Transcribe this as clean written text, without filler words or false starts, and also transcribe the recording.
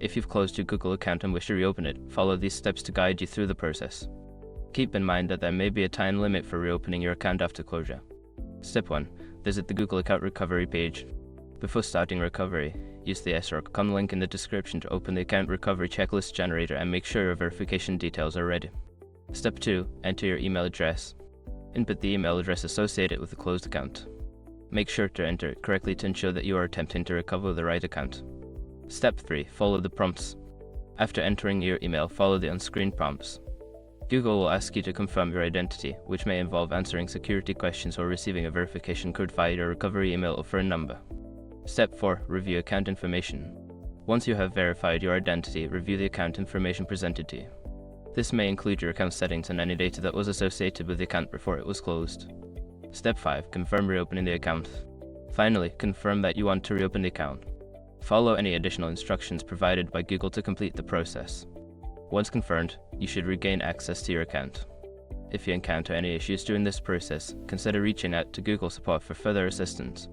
If you've closed your Google account and wish to reopen it, follow these steps to guide you through the process. Keep in mind that there may be a time limit for reopening your account after closure. Step 1. Visit the Google Account Recovery page. Before starting recovery, use the sroc.com link in the description to open the Account Recovery Checklist Generator and make sure your verification details are ready. Step 2. Enter your email address. Input the email address associated with the closed account. Make sure to enter it correctly to ensure that you are attempting to recover the right account. Step 3. Follow the prompts. After entering your email, follow the on-screen prompts. Google will ask you to confirm your identity, which may involve answering security questions or receiving a verification code via your recovery email or phone number. Step 4. Review account information. Once you have verified your identity, review the account information presented to you. This may include your account settings and any data that was associated with the account before it was closed. Step 5. Confirm reopening the account. Finally, confirm that you want to reopen the account. Follow any additional instructions provided by Google to complete the process. Once confirmed, you should regain access to your account. If you encounter any issues during this process, consider reaching out to Google support for further assistance.